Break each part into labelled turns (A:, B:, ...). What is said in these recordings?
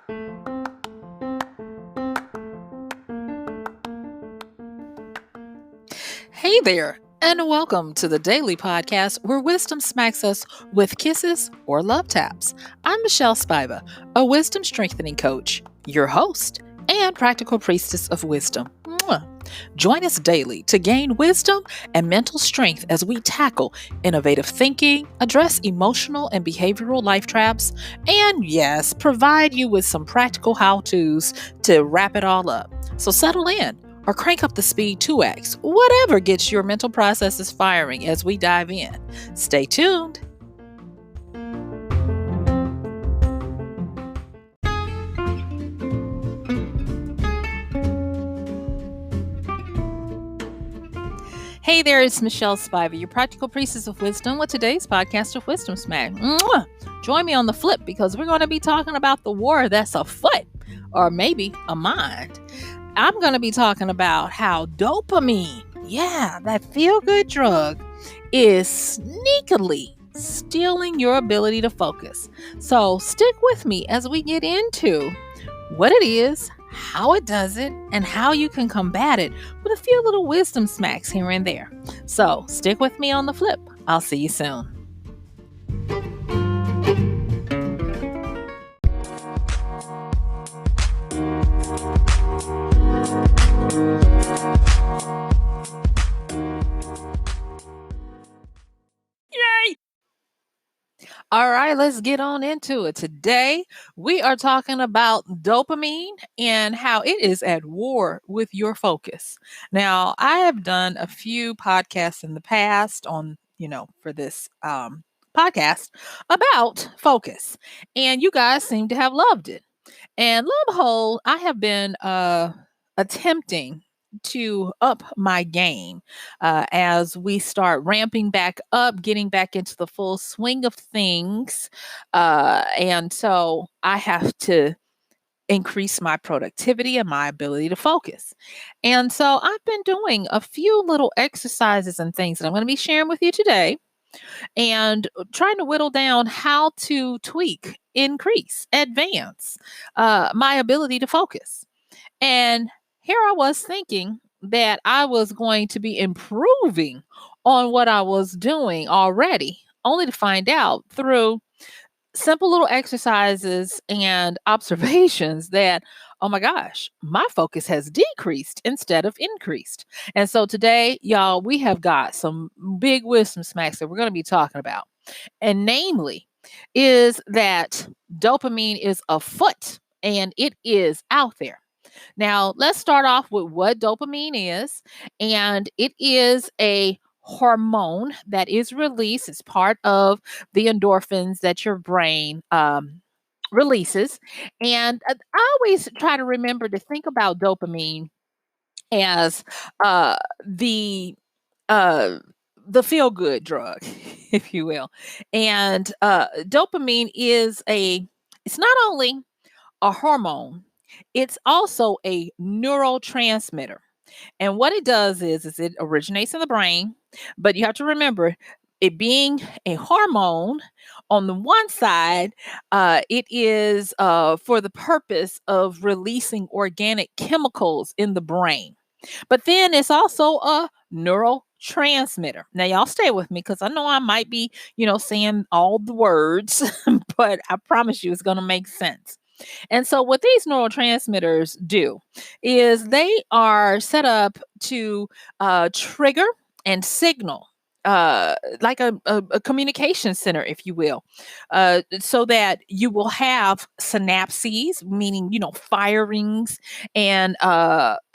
A: Hey there, and welcome to the daily podcast where wisdom smacks us with kisses or love taps. I'm MichelleSpiva, a wisdom strengthening coach, your host, and practical priestess of wisdom. Mwah. Join us daily to gain wisdom and mental strength as we tackle innovative thinking, address emotional and behavioral life traps, and yes, provide you with some practical how to's to wrap it all up. So settle in or crank up the speed 2x, whatever gets your mental processes firing as we dive in. Stay tuned. Hey there, it's MichelleSpiva, your practical priestess of wisdom, with today's podcast of Wisdom Smack. Mwah! Join me on the flip because we're going to be talking about the war that's afoot, or maybe a mind. I'm going to be talking about how dopamine, that feel-good drug, is sneakily stealing your ability to focus. So stick with me as we get into what it is, how it does it, and how you can combat it with a few little wisdom smacks here and there. So stick with me on the flip. I'll see you soon. All right, let's get on into it. Today, we are talking about dopamine and how it is at war with your focus. Now, I have done a few podcasts in the past on, for this podcast about focus, and you guys seem to have loved it. And lo and behold, I have been attempting to up my game as we start ramping back up, getting back into the full swing of things. And so I have to increase my productivity and my ability to focus. And so I've been doing a few little exercises and things that I'm going to be sharing with you today and trying to whittle down how to tweak, increase, advance my ability to focus. And here I was thinking that I was going to be improving on what I was doing already, only to find out through simple little exercises and observations that, oh my gosh, my focus has decreased instead of increased. And so today, y'all, we have got some big wisdom smacks that we're going to be talking about. And namely, is that dopamine is afoot and it is out there. Now, let's start off with what dopamine is. And it is a hormone that is released. It's part of the endorphins that your brain releases. And I always try to remember to think about dopamine as uh, the uh, the feel good drug, if you will. And dopamine is it's not only a hormone, it's also a neurotransmitter. And what it does is it originates in the brain, but you have to remember it being a hormone on the one side, it is for the purpose of releasing organic chemicals in the brain. But then it's also a neurotransmitter. Now, y'all stay with me because I know I might be, saying all the words, but I promise you it's going to make sense. And so, what these neurotransmitters do is they are set up to trigger and signal. Like a communication center, if you will, so that you will have synapses, meaning, firings and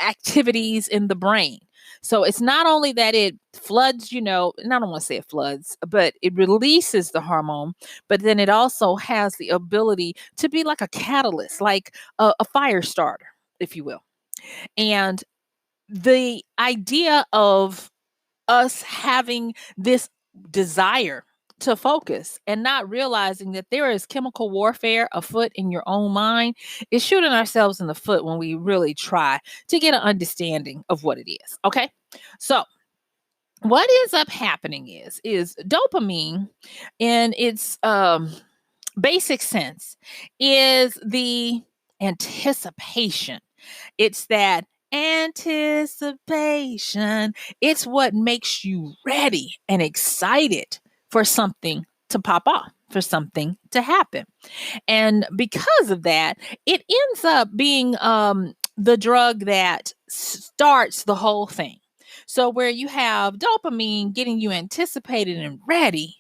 A: activities in the brain. So it's not only that it floods, and I don't want to say it floods, but it releases the hormone, but then it also has the ability to be like a catalyst, like a fire starter, if you will. And the idea of us having this desire to focus and not realizing that there is chemical warfare afoot in your own mind is shooting ourselves in the foot when we really try to get an understanding of what it is. Okay. So what ends up happening is dopamine in its basic sense is the anticipation. It's that anticipation. It's what makes you ready and excited for something to pop off, for something to happen. And because of that, it ends up being the drug that starts the whole thing. So, where you have dopamine getting you anticipated and ready,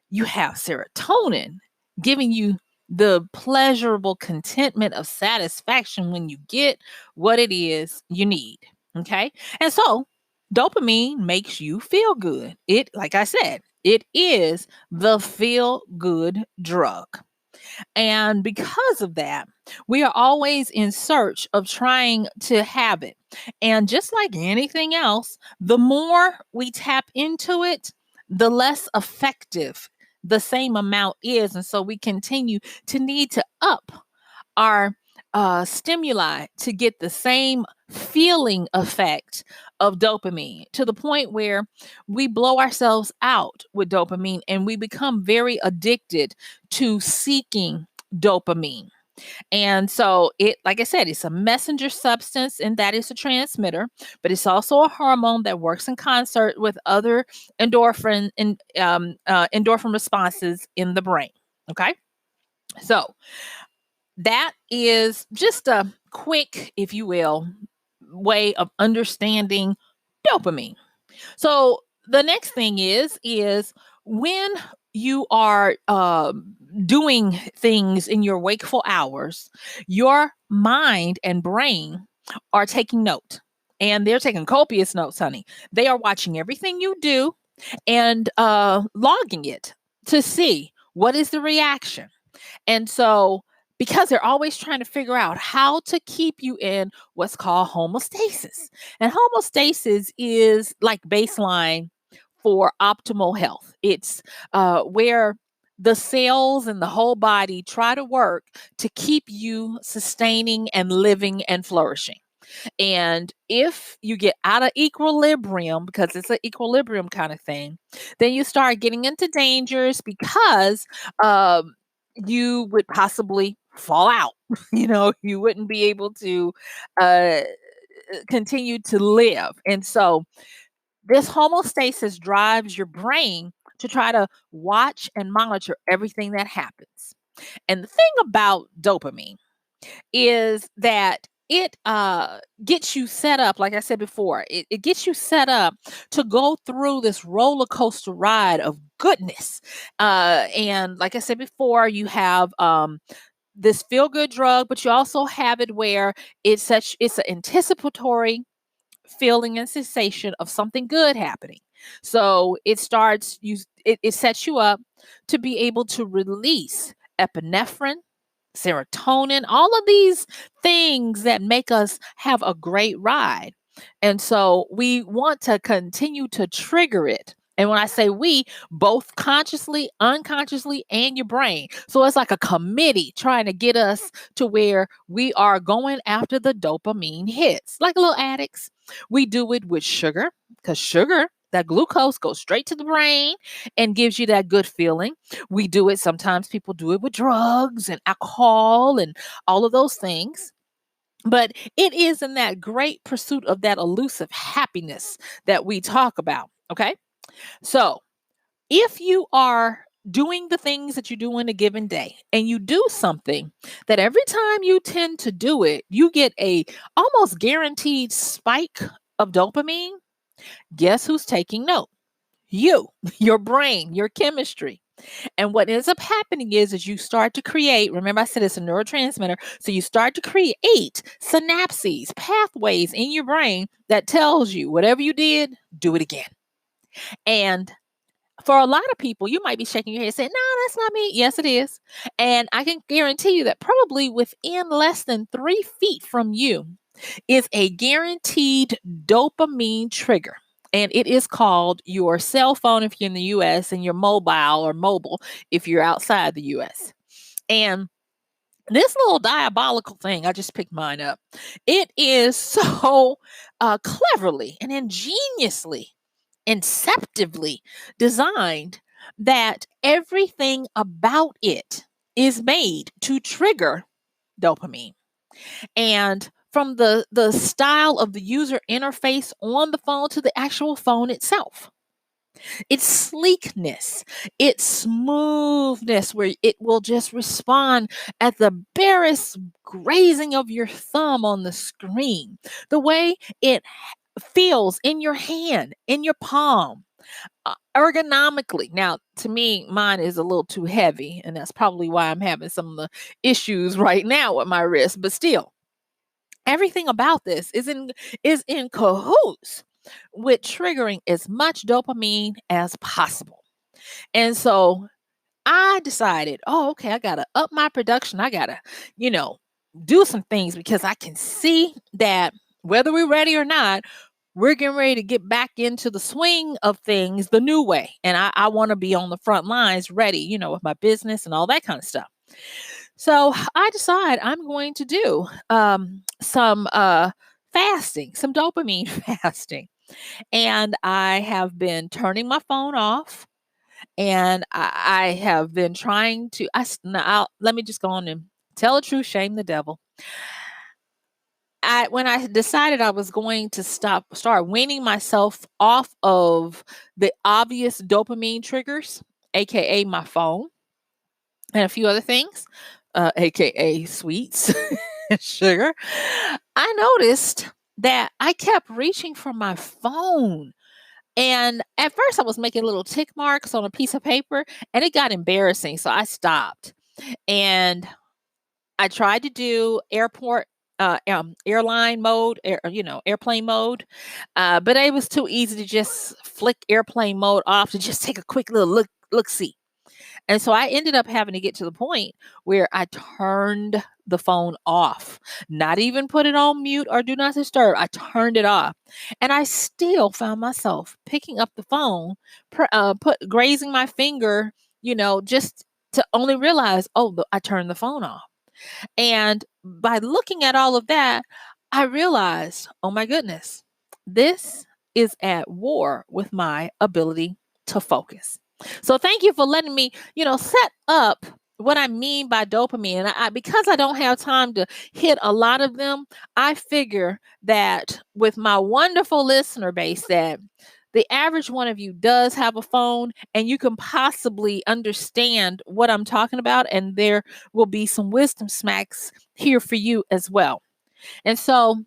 A: you have serotonin giving you the pleasurable contentment of satisfaction when you get what it is you need. Okay. And so dopamine makes you feel good. Like I said, it is the feel good drug. And because of that, we are always in search of trying to have it. And just like anything else, the more we tap into it, the less effective the same amount is. And so we continue to need to up our stimuli to get the same feeling effect of dopamine to the point where we blow ourselves out with dopamine and we become very addicted to seeking dopamine. And so like I said, it's a messenger substance and that is a transmitter, but it's also a hormone that works in concert with other endorphin responses in the brain. Okay. So that is just a quick, if you will, way of understanding dopamine. So the next thing is when you are doing things in your wakeful hours, your mind and brain are taking note. And they're taking copious notes, honey. They are watching everything you do and logging it to see what is the reaction. And so, because they're always trying to figure out how to keep you in what's called homeostasis. And homeostasis is like baseline for optimal health. It's where the cells and the whole body try to work to keep you sustaining and living and flourishing. And if you get out of equilibrium, because it's an equilibrium kind of thing, then you start getting into dangers because you would possibly fall out. You wouldn't be able to uh, continue to live. And so this homeostasis drives your brain to try to watch and monitor everything that happens. And the thing about dopamine is that it gets you set up, like I said before, it gets you set up to go through this roller coaster ride of goodness. And like I said before, you have this feel good drug, but you also have it where it's an anticipatory feeling and sensation of something good happening. So it sets you up to be able to release epinephrine, serotonin, all of these things that make us have a great ride. And so we want to continue to trigger it. And when I say we, both consciously, unconsciously, and your brain. So it's like a committee trying to get us to where we are going after the dopamine hits, like little addicts. We do it with sugar because sugar, that glucose goes straight to the brain and gives you that good feeling. We do it, sometimes people do it with drugs and alcohol and all of those things. But it is in that great pursuit of that elusive happiness that we talk about. Okay. So if you are doing the things that you do in a given day and you do something that every time you tend to do it, you get a almost guaranteed spike of dopamine, guess who's taking note? You, your brain, your chemistry. And what ends up happening is you start to create, remember I said it's a neurotransmitter, so you start to create synapses, pathways in your brain that tells you whatever you did, do it again. And for a lot of people, you might be shaking your head saying, no, that's not me. Yes, it is. And I can guarantee you that probably within less than 3 feet from you is a guaranteed dopamine trigger. And it is called your cell phone if you're in the US and your mobile if you're outside the US. And this little diabolical thing, I just picked mine up. It is so cleverly and ingeniously, inceptively designed that everything about it is made to trigger dopamine. And from the style of the user interface on the phone to the actual phone itself. Its sleekness, its smoothness, where it will just respond at the barest grazing of your thumb on the screen, the way it feels in your hand, in your palm, ergonomically. Now, to me, mine is a little too heavy, and that's probably why I'm having some of the issues right now with my wrist, but still. Everything about this is in cahoots with triggering as much dopamine as possible. And so I decided, oh, okay, I gotta up my production. I gotta, you know, do some things because I can see that whether we're ready or not, we're getting ready to get back into the swing of things the new way. And I want to be on the front lines ready, with my business and all that kind of stuff. So I decide I'm going to do some fasting, some dopamine fasting. And I have been turning my phone off, and I have been trying to. Let me just go on and tell the truth, shame the devil. When I decided I was going to start weaning myself off of the obvious dopamine triggers, aka my phone, and a few other things, aka sweets, sugar, I noticed that I kept reaching for my phone. And at first, I was making little tick marks on a piece of paper, and it got embarrassing. So I stopped. And I tried to do airline mode, airplane mode, but it was too easy to just flick airplane mode off to just take a quick little look see. And so I ended up having to get to the point where I turned the phone off, not even put it on mute or do not disturb. I turned it off. And I still found myself picking up the phone, grazing my finger, just to only realize, oh, I turned the phone off. And by looking at all of that, I realized, oh my goodness, this is at war with my ability to focus. So thank you for letting me, set up what I mean by dopamine. And because I don't have time to hit a lot of them, I figure that with my wonderful listener base, that the average one of you does have a phone, and you can possibly understand what I'm talking about. And there will be some wisdom smacks here for you as well. And so,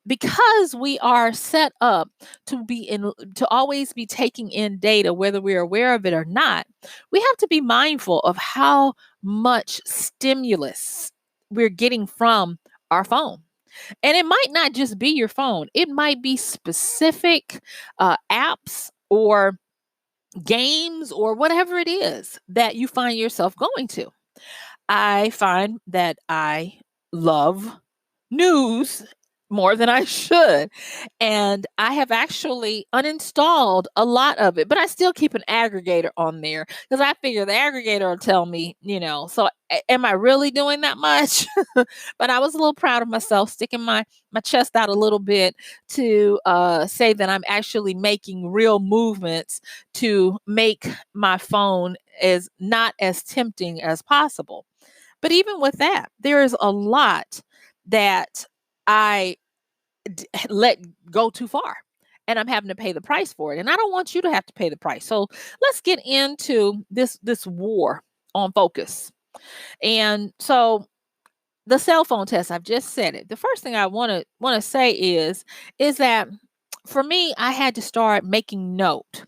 A: because we are set up to always be taking in data, whether we're aware of it or not, we have to be mindful of how much stimulus we're getting from our phone. And it might not just be your phone, it might be specific apps or games or whatever it is that you find yourself going to. I find that I love news more than I should. And I have actually uninstalled a lot of it, but I still keep an aggregator on there because I figure the aggregator will tell me, so am I really doing that much? But I was a little proud of myself, sticking my chest out a little bit to say that I'm actually making real movements to make my phone as not as tempting as possible. But even with that, there is a lot that I let go too far, and I'm having to pay the price for it. And I don't want you to have to pay the price. So let's get into this war on focus. And so the cell phone test, I've just said it. The first thing I want to say is that for me, I had to start making note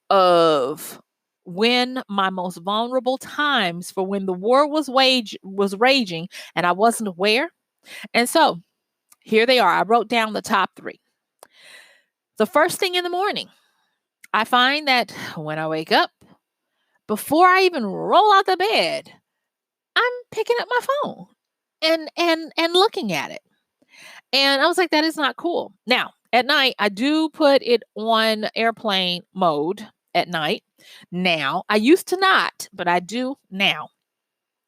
A: of when my most vulnerable times for when the war was raging and I wasn't aware. And so here they are. I wrote down the top 3. The first thing in the morning, I find that when I wake up, before I even roll out the bed, I'm picking up my phone and looking at it. And I was like, that is not cool. Now, at night, I do put it on airplane mode at night. Now, I used to not, but I do now.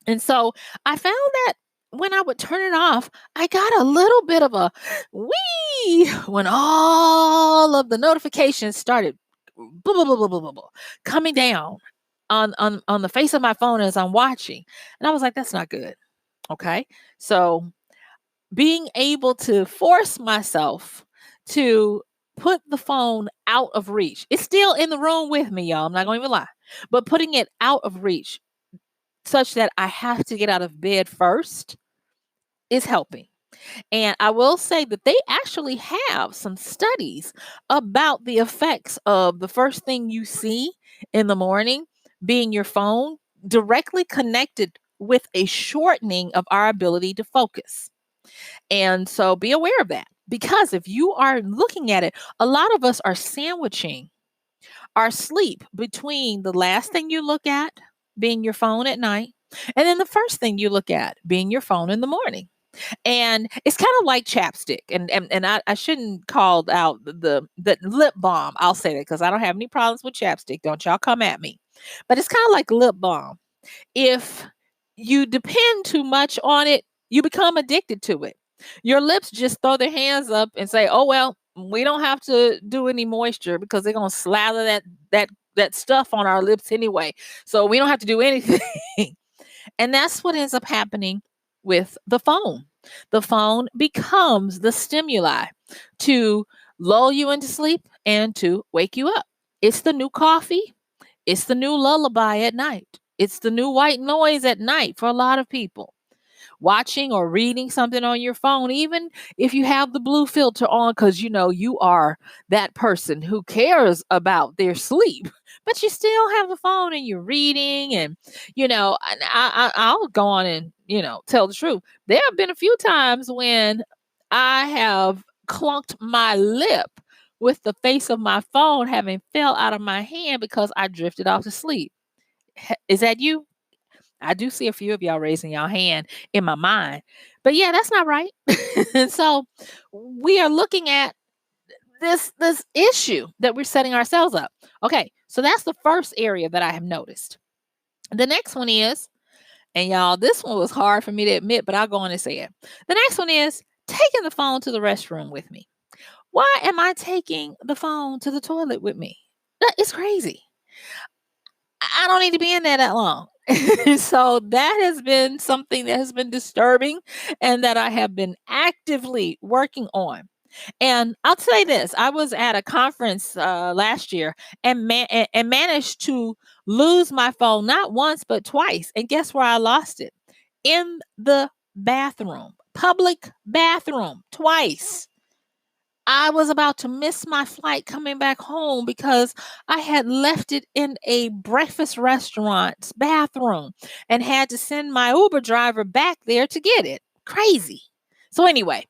A: And so I found that when I would turn it off, I got a little bit of a wee when all of the notifications started blah, blah, blah, blah, blah, blah, blah, coming down on the face of my phone as I'm watching. And I was like, that's not good. Okay. So being able to force myself to put the phone out of reach. It's still in the room with me, y'all. I'm not going to even lie. But putting it out of reach such that I have to get out of bed first is helping. And I will say that they actually have some studies about the effects of the first thing you see in the morning being your phone, directly connected with a shortening of our ability to focus. And so be aware of that, because if you are looking at it, a lot of us are sandwiching our sleep between the last thing you look at being your phone at night and then the first thing you look at being your phone in the morning. And it's kind of like chapstick. And I shouldn't call out the lip balm. I'll say that because I don't have any problems with chapstick. Don't y'all come at me. But it's kind of like lip balm. If you depend too much on it, you become addicted to it. Your lips just throw their hands up and say, "Oh well, we don't have to do any moisture because they're gonna slather that stuff on our lips anyway. So we don't have to do anything." And that's what ends up happening with the phone. The phone becomes the stimuli to lull you into sleep and to wake you up. It's the new coffee. It's the new lullaby at night. It's the new white noise at night for a lot of people. Watching or reading something on your phone, even if you have the blue filter on, because you know you are that person who cares about their sleep, but you still have the phone and you're reading. And, and I'll go on and, tell the truth. There have been a few times when I have clunked my lip with the face of my phone having fell out of my hand because I drifted off to sleep. Is that you? I do see a few of y'all raising y'all hand in my mind. But yeah, that's not right. And so we are looking at this issue that we're setting ourselves up. Okay, so that's the first area that I have noticed. The next one is, and y'all, this one was hard for me to admit, but I'll go on and say it. The next one is taking the phone to the restroom with me. Why am I taking the phone to the toilet with me? That is crazy. I don't need to be in there that long. So that has been something that has been disturbing and that I have been actively working on. And I'll say this, I was at a conference last year and managed to lose my phone not once but twice. And guess where I lost it? In the bathroom, public bathroom, twice. I was about to miss my flight coming back home because I had left it in a breakfast restaurant's bathroom and had to send my Uber driver back there to get it. Crazy. So anyway,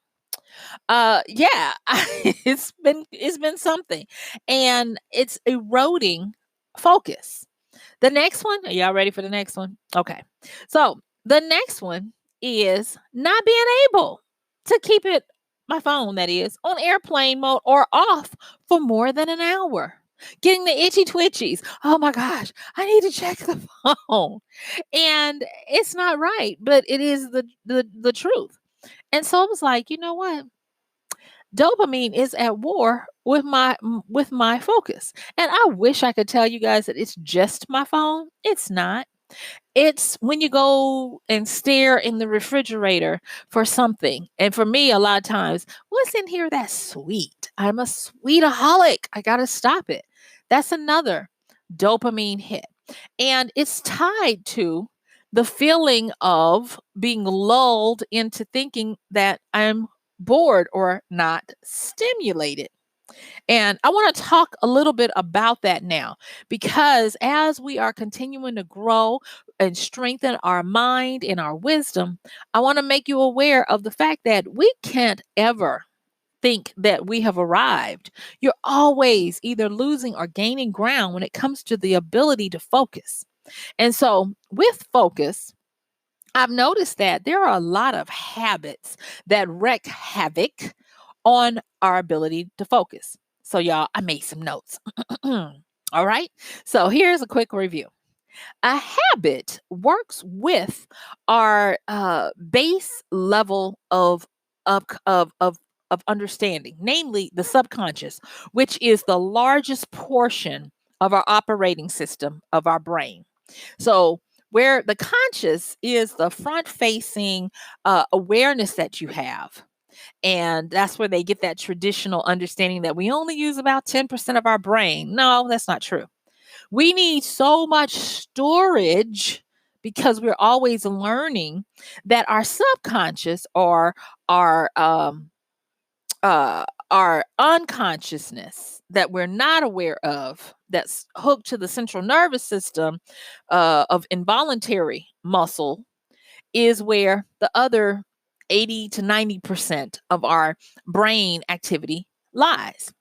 A: yeah, it's been something, and it's eroding focus. The next one, are y'all ready for the next one? Okay. So the next one is not being able to keep it, my phone that is, on airplane mode or off for more than an hour. Getting the itchy twitchies. Oh my gosh, I need to check the phone. And it's not right, but it is the truth. And so I was like, you know what? Dopamine is at war with my focus. And I wish I could tell you guys that it's just my phone. It's not. It's when you go and stare in the refrigerator for something. And for me, a lot of times, what's in here that's sweet? I'm a sweetaholic. I got to stop it. That's another dopamine hit. And it's tied to the feeling of being lulled into thinking that I'm bored or not stimulated. And I want to talk a little bit about that now, because as we are continuing to grow and strengthen our mind and our wisdom, I want to make you aware of the fact that we can't ever think that we have arrived. You're always either losing or gaining ground when it comes to the ability to focus. And so, with focus, I've noticed that there are a lot of habits that wreak havoc on our ability to focus. So, y'all, I made some notes. All right. So, here's a quick review. A habit works with our base level of understanding, namely the subconscious, which is the largest portion of our operating system of our brain. So where the conscious is the front facing awareness that you have. And that's where they get that traditional understanding that we only use about 10% of our brain. No, that's not true. We need so much storage because we're always learning that our subconscious or our our unconsciousness that we're not aware of, that's hooked to the central nervous system of involuntary muscle, is where the other 80 to 90% of our brain activity lies.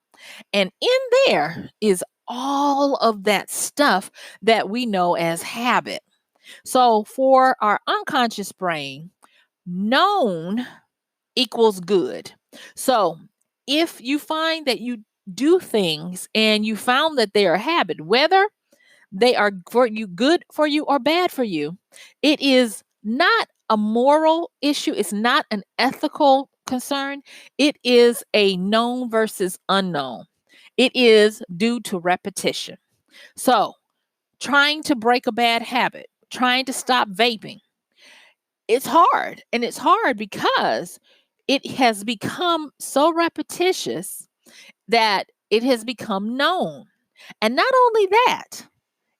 A: And in there is all of that stuff that we know as habit. So for our unconscious brain, known equals good. So if you find that you do things and you found that they are habit, whether they are for you good for you or bad for you, it is not a moral issue, it's not an ethical concern, it is a known versus unknown. It is due to repetition. So trying to break a bad habit, trying to stop vaping, it's hard. And it's hard because it has become so repetitious that it has become known. And not only that,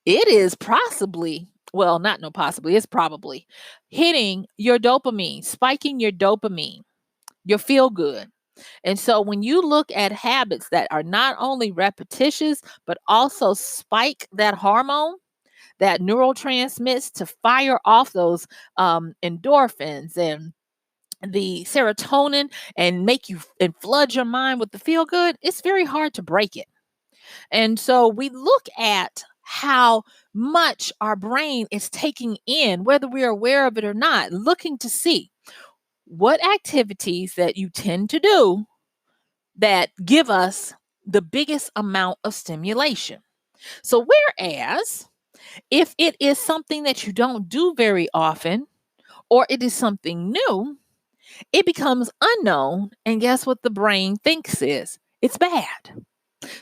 A: it is possibly, well, not no possibly, it's probably hitting your dopamine, spiking your dopamine, your feel good. And so when you look at habits that are not only repetitious, but also spike that hormone, that neurotransmits to fire off those endorphins and the serotonin and make you and flood your mind with the feel good, it's very hard to break it. And so we look at how much our brain is taking in, whether we're aware of it or not, looking to see what activities that you tend to do that give us the biggest amount of stimulation. So, whereas if it is something that you don't do very often, or it is something new, it becomes unknown. And guess what the brain thinks is? It's bad.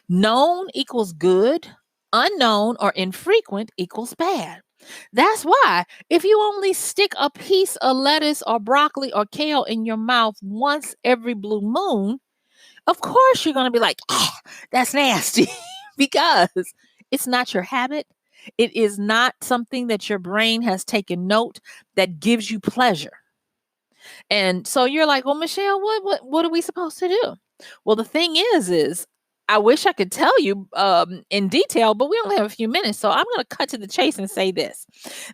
A: Known equals good, unknown or infrequent equals bad. That's why if you only stick a piece of lettuce or broccoli or kale in your mouth once every blue moon, of course you're going to be like, ah, that's nasty because it's not your habit. It is not something that your brain has taken note that gives you pleasure. And so you're like, well, Michelle, what are we supposed to do? Well, the thing is I wish I could tell you in detail, but we only have a few minutes. So I'm going to cut to the chase and say this,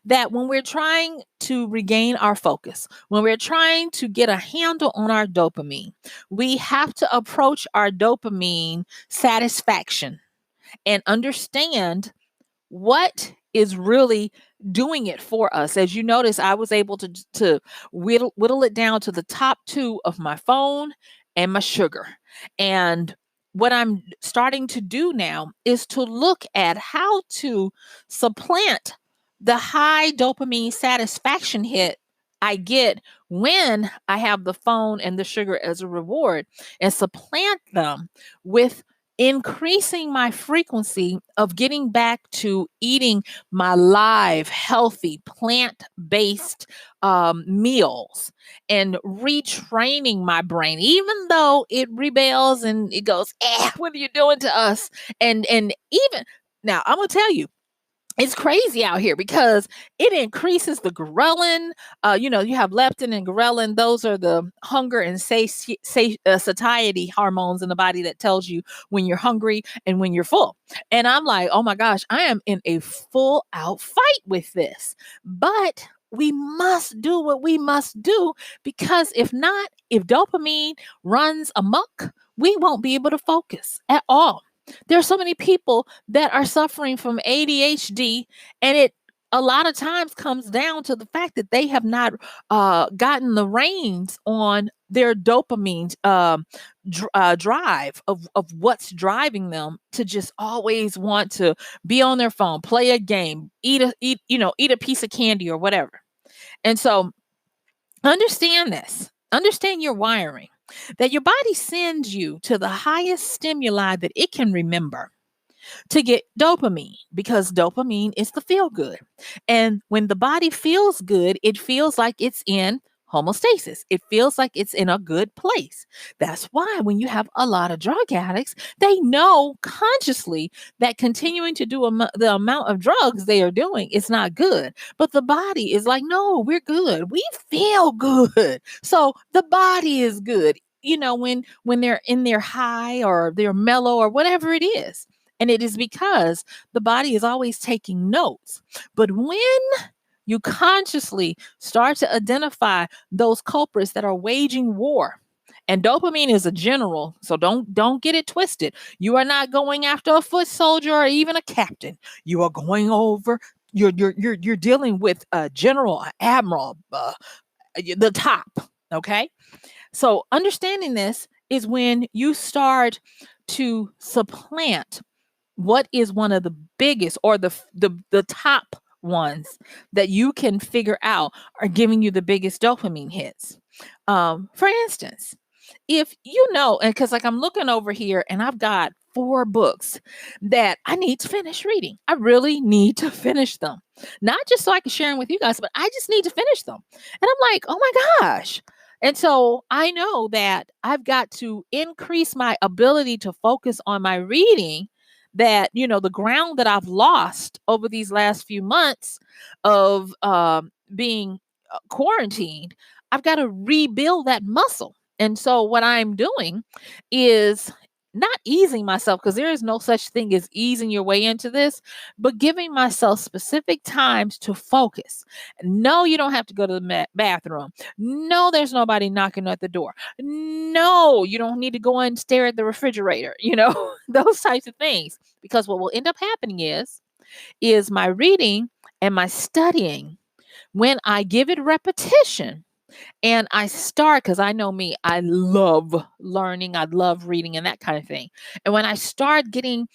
A: that when we're trying to regain our focus, when we're trying to get a handle on our dopamine, we have to approach our dopamine satisfaction and understand what is really doing it for us. As you notice, I was able to whittle it down to the top two of my phone and my sugar. And what I'm starting to do now is to look at how to supplant the high dopamine satisfaction hit I get when I have the phone and the sugar as a reward, and supplant them with increasing my frequency of getting back to eating my live, healthy, plant based meals and retraining my brain, even though it rebels and it goes, what are you doing to us? And even now, I'm going to tell you, it's crazy out here because it increases the ghrelin. You have leptin and ghrelin. Those are the hunger and satiety hormones in the body that tells you when you're hungry and when you're full. And I'm like, oh my gosh, I am in a full out fight with this. But we must do what we must do, because if not, if dopamine runs amok, we won't be able to focus at all. There are so many people that are suffering from ADHD, and it a lot of times comes down to the fact that they have not gotten the reins on their dopamine drive of what's driving them to just always want to be on their phone, play a game, eat a piece of candy or whatever. And so understand this. Understand your wiring, that your body sends you to the highest stimuli that it can remember. to get dopamine because dopamine is the feel good. And when the body feels good, it feels like it's in homeostasis. It feels like it's in a good place. That's why when you have a lot of drug addicts, they know consciously that continuing to do the amount of drugs they are doing is not good. But the body is like, no, we're good. We feel good. So the body is good. When they're in their high or they're mellow or whatever it is. And it is because the body is always taking notes. But when you consciously start to identify those culprits that are waging war, and dopamine is a general, so don't get it twisted. You are not going after a foot soldier or even a captain. You are going over. You're dealing with a general, an admiral, the top. Okay, so understanding this is when you start to supplant what is one of the biggest or the top ones that you can figure out are giving you the biggest dopamine hits. For instance, if you know, and because like I'm looking over here and I've got 4 books that I need to finish reading. I really need to finish them. Not just so I can share them with you guys, but I just need to finish them. And I'm like, oh my gosh. And so I know that I've got to increase my ability to focus on my reading, that the ground that I've lost over these last few months of being quarantined. I've got to rebuild that muscle. And so what I'm doing is not easing myself, because there is no such thing as easing your way into this, but giving myself specific times to focus. No, you don't have to go to the bathroom. No, there's nobody knocking at the door. No, you don't need to go and stare at the refrigerator, those types of things. Because what will end up happening is my reading and my studying, when I give it repetition, and I start, because I know me, I love learning, I love reading and that kind of thing. And when I start getting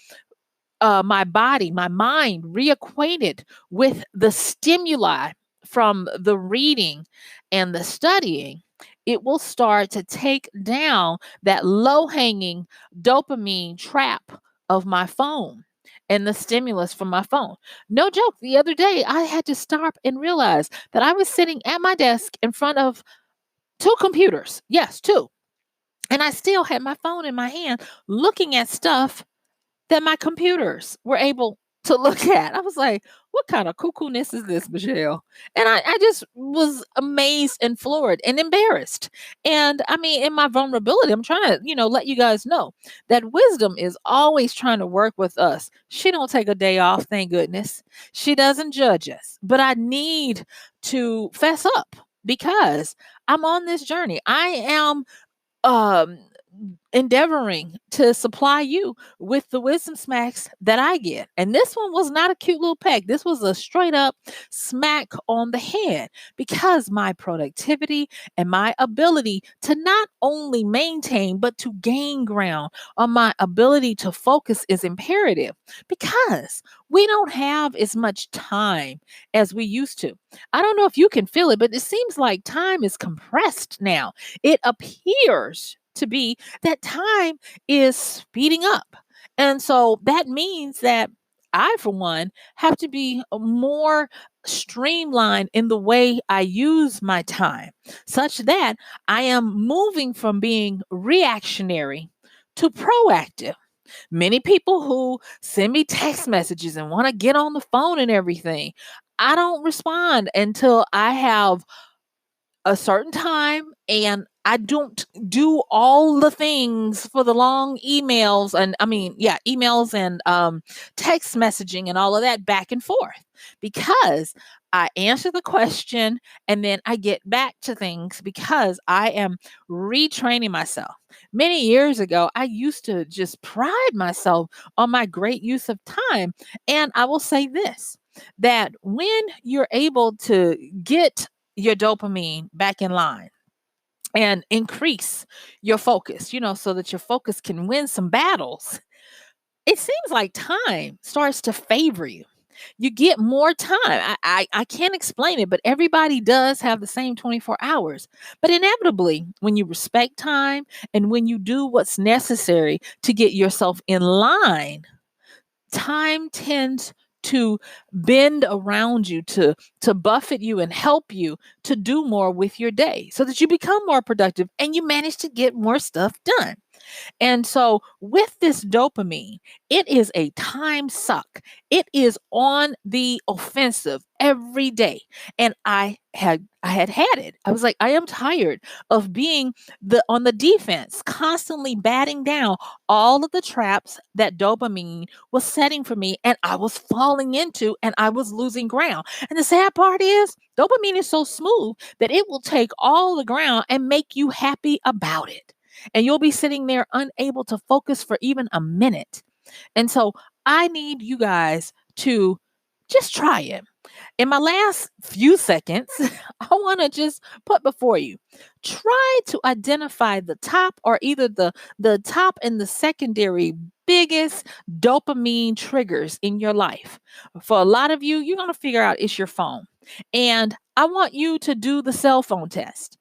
A: my body, my mind reacquainted with the stimuli from the reading and the studying, it will start to take down that low hanging dopamine trap of my phone and the stimulus from my phone. No joke. The other day, I had to stop and realize that I was sitting at my desk in front of 2 computers. Yes, 2. And I still had my phone in my hand looking at stuff that my computers were able to look at. I was like, what kind of cuckoo-ness is this, Michelle? And I just was amazed and floored and embarrassed. And I mean, in my vulnerability, I'm trying to, let you guys know that wisdom is always trying to work with us. She don't take a day off, thank goodness. She doesn't judge us. But I need to fess up because I'm on this journey. I am um endeavoring to supply you with the wisdom smacks that I get. And this one was not a cute little peck. This was a straight up smack on the head, because my productivity and my ability to not only maintain but to gain ground on my ability to focus is imperative, because we don't have as much time as we used to. I don't know if you can feel it, but it seems like time is compressed now. It appears to be that time is speeding up. And so that means that I, for one, have to be more streamlined in the way I use my time, such that I am moving from being reactionary to proactive. Many people who send me text messages and want to get on the phone and everything, I don't respond until I have a certain time, and I don't do all the things for the long emails, and emails and text messaging and all of that back and forth, because I answer the question and then I get back to things, because I am retraining myself. Many years ago, I used to just pride myself on my great use of time. And I will say this, that when you're able to get your dopamine back in line and increase your focus, so that your focus can win some battles, it seems like time starts to favor you. You get more time. I can't explain it, but everybody does have the same 24 hours. But inevitably, when you respect time and when you do what's necessary to get yourself in line time tends to bend around you, to buffet you and help you to do more with your day so that you become more productive and you manage to get more stuff done. And so with this dopamine, it is a time suck. It is on the offensive every day. And I had it. I was like, I am tired of being the on the defense, constantly batting down all of the traps that dopamine was setting for me and I was falling into and I was losing ground. And the sad part is dopamine is so smooth that it will take all the ground and make you happy about it, and you'll be sitting there unable to focus for even a minute. And so I need you guys to just try it. In my last few seconds, I want to just put before you, try to identify the top or either the top and the secondary biggest dopamine triggers in your life. For a lot of you, you're going to figure out it's your phone. And I want you to do the cell phone test.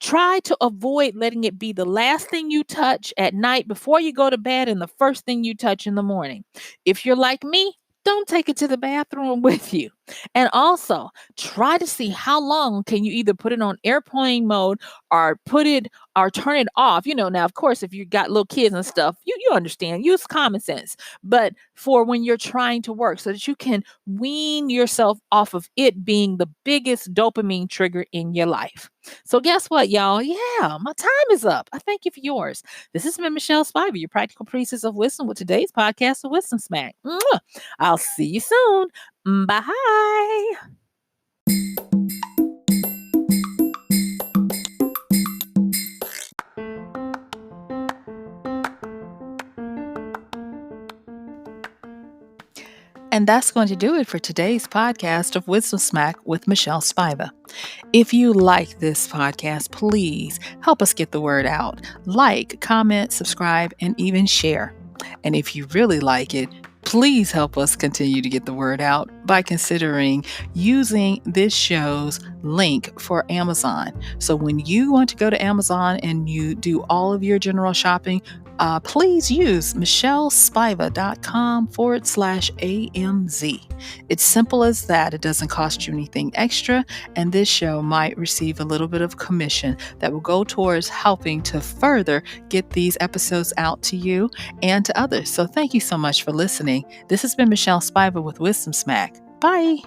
A: Try to avoid letting it be the last thing you touch at night before you go to bed and the first thing you touch in the morning. If you're like me, don't take it to the bathroom with you. And also, try to see how long can you either put it on airplane mode or put it or turn it off. Now of course, if you got little kids and stuff, you understand. Use common sense. But for when you're trying to work so that you can wean yourself off of it being the biggest dopamine trigger in your life. So guess what, y'all? Yeah, my time is up. I thank you for yours. This has been MichelleSpiva, your practical priestess of wisdom, with today's podcast of Wisdom Smack. Mwah. I'll see you soon. Bye. And that's going to do it for today's podcast of Wisdom Smack with MichelleSpiva. If you like this podcast, please help us get the word out. Like, comment, subscribe, and even share. And if you really like it, please help us continue to get the word out by considering using this show's link for Amazon. So when you want to go to Amazon and you do all of your general shopping, please use MichelleSpiva.com/AMZ. It's simple as that. It doesn't cost you anything extra, and this show might receive a little bit of commission that will go towards helping to further get these episodes out to you and to others. So thank you so much for listening. This has been MichelleSpiva with Wisdom Smack. Bye.